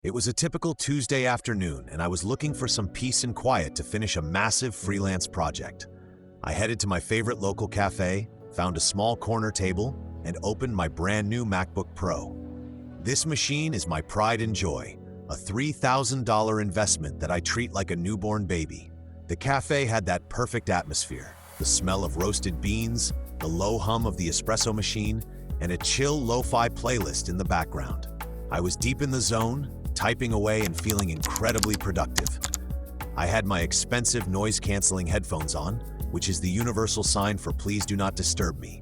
It was a typical Tuesday afternoon, and I was looking for some peace and quiet to finish a massive freelance project. I headed to my favorite local cafe, found a small corner table, and opened my brand new MacBook Pro. This machine is my pride and joy, a $3,000 investment that I treat like a newborn baby. The cafe had that perfect atmosphere, the smell of roasted beans, the low hum of the espresso machine, and a chill lo-fi playlist in the background. I was deep in the zone, typing away and feeling incredibly productive. I had my expensive noise-canceling headphones on, which is the universal sign for please do not disturb me.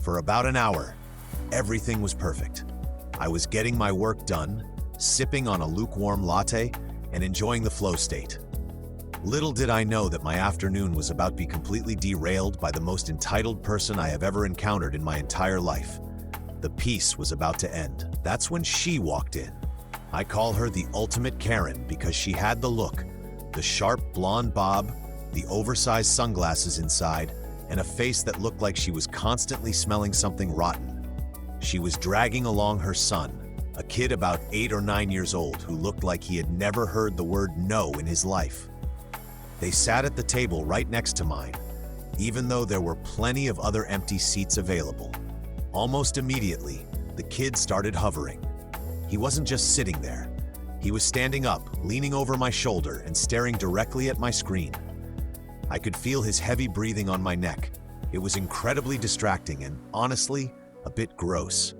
For about an hour, everything was perfect. I was getting my work done, sipping on a lukewarm latte, and enjoying the flow state. Little did I know that my afternoon was about to be completely derailed by the most entitled person I have ever encountered in my entire life. The peace was about to end. That's when she walked in. I call her the ultimate Karen because she had the look, the sharp blonde bob, the oversized sunglasses inside, and a face that looked like she was constantly smelling something rotten. She was dragging along her son, a kid about 8 or 9 years old who looked like he had never heard the word no in his life. They sat at the table right next to mine, even though there were plenty of other empty seats available. Almost immediately, the kid started hovering. He wasn't just sitting there. He was standing up, leaning over my shoulder and staring directly at my screen. I could feel his heavy breathing on my neck. It was incredibly distracting and, honestly, a bit gross.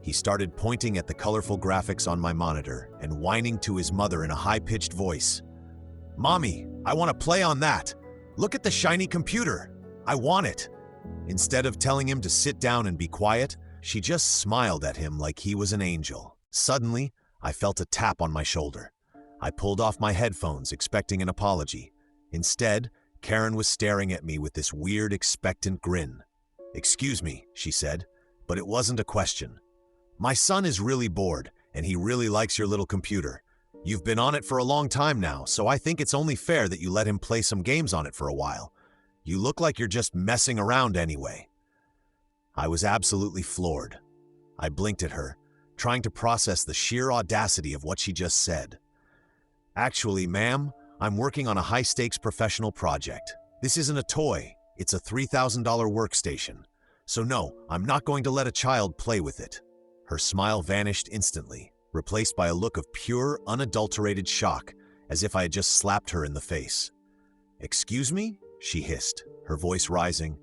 He started pointing at the colorful graphics on my monitor and whining to his mother in a high-pitched voice. "Mommy, I want to play on that. Look at the shiny computer. I want it." Instead of telling him to sit down and be quiet, she just smiled at him like he was an angel. Suddenly, I felt a tap on my shoulder. I pulled off my headphones, expecting an apology. Instead, Karen was staring at me with this weird, expectant grin. "Excuse me," she said, but it wasn't a question. "My son is really bored, and he really likes your little computer. You've been on it for a long time now, so I think it's only fair that you let him play some games on it for a while. You look like you're just messing around anyway." I was absolutely floored. I blinked at her, trying to process the sheer audacity of what she just said. "Actually, ma'am, I'm working on a high-stakes professional project. This isn't a toy, it's a $3,000 workstation. So no, I'm not going to let a child play with it." Her smile vanished instantly, replaced by a look of pure, unadulterated shock, as if I had just slapped her in the face. "Excuse me?" she hissed, her voice rising.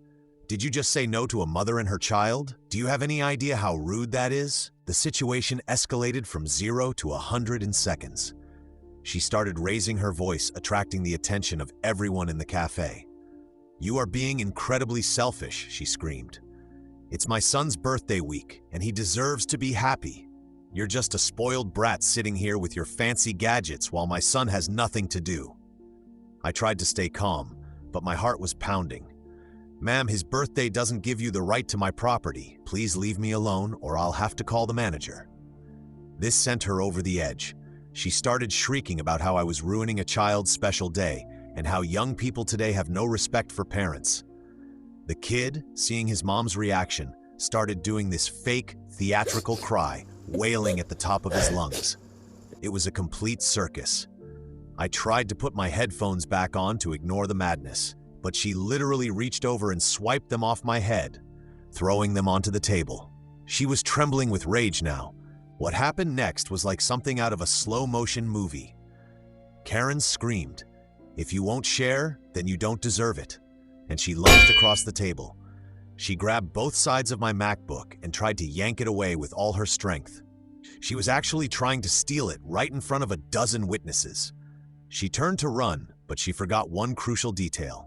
"Did you just say no to a mother and her child? Do you have any idea how rude that is?" The situation escalated from 0 to 100 in seconds. She started raising her voice, attracting the attention of everyone in the cafe. "You are being incredibly selfish," she screamed. "It's my son's birthday week, and he deserves to be happy. You're just a spoiled brat sitting here with your fancy gadgets while my son has nothing to do." I tried to stay calm, but my heart was pounding. "Ma'am, his birthday doesn't give you the right to my property. Please leave me alone or I'll have to call the manager." This sent her over the edge. She started shrieking about how I was ruining a child's special day and how young people today have no respect for parents. The kid, seeing his mom's reaction, started doing this fake, theatrical cry, wailing at the top of his lungs. It was a complete circus. I tried to put my headphones back on to ignore the madness, but she literally reached over and swiped them off my head, throwing them onto the table. She was trembling with rage now. What happened next was like something out of a slow-motion movie. Karen screamed, "If you won't share, then you don't deserve it," and she lunged across the table. She grabbed both sides of my MacBook and tried to yank it away with all her strength. She was actually trying to steal it right in front of a dozen witnesses. She turned to run, but she forgot one crucial detail.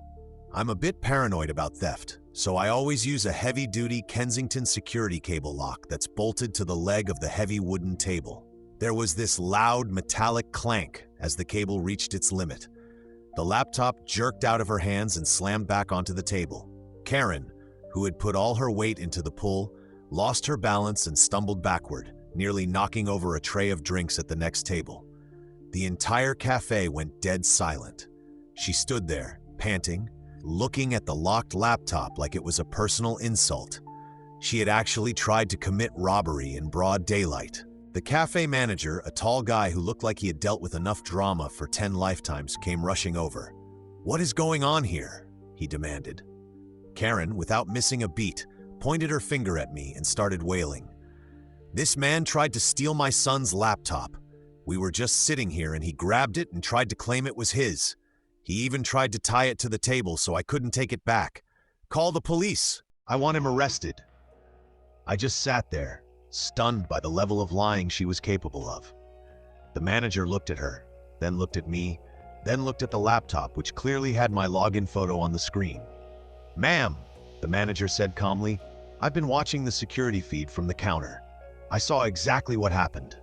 I'm a bit paranoid about theft, so I always use a heavy-duty Kensington security cable lock that's bolted to the leg of the heavy wooden table. There was this loud metallic clank as the cable reached its limit. The laptop jerked out of her hands and slammed back onto the table. Karen, who had put all her weight into the pull, lost her balance and stumbled backward, nearly knocking over a tray of drinks at the next table. The entire cafe went dead silent. She stood there, panting, looking at the locked laptop like it was a personal insult. She had actually tried to commit robbery in broad daylight. The cafe manager, a tall guy who looked like he had dealt with enough drama for 10 lifetimes, came rushing over. "What is going on here?" he demanded. Karen, without missing a beat, pointed her finger at me and started wailing. "This man tried to steal my son's laptop. We were just sitting here and he grabbed it and tried to claim it was his. He even tried to tie it to the table so I couldn't take it back. Call the police. I want him arrested." I just sat there, stunned by the level of lying she was capable of. The manager looked at her, then looked at me, then looked at the laptop, which clearly had my login photo on the screen. "Ma'am," the manager said calmly, "I've been watching the security feed from the counter. I saw exactly what happened."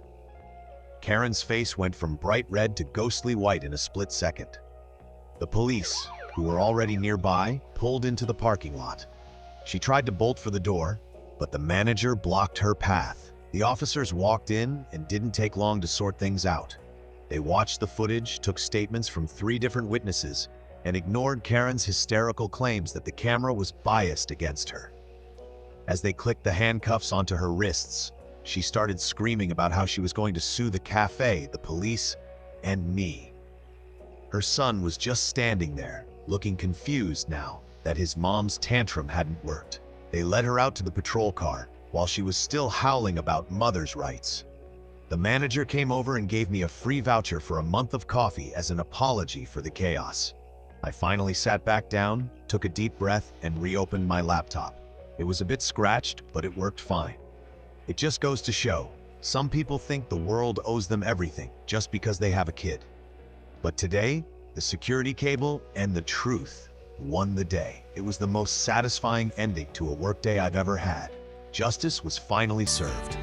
Karen's face went from bright red to ghostly white in a split second. The police, who were already nearby, pulled into the parking lot. She tried to bolt for the door, but the manager blocked her path. The officers walked in and didn't take long to sort things out. They watched the footage, took statements from 3 different witnesses, and ignored Karen's hysterical claims that the camera was biased against her. As they clicked the handcuffs onto her wrists, she started screaming about how she was going to sue the cafe, the police, and me. Her son was just standing there, looking confused now that his mom's tantrum hadn't worked. They led her out to the patrol car while she was still howling about mother's rights. The manager came over and gave me a free voucher for a month of coffee as an apology for the chaos. I finally sat back down, took a deep breath, and reopened my laptop. It was a bit scratched, but it worked fine. It just goes to show, some people think the world owes them everything just because they have a kid. But today, the security cable and the truth won the day. It was the most satisfying ending to a workday I've ever had. Justice was finally served.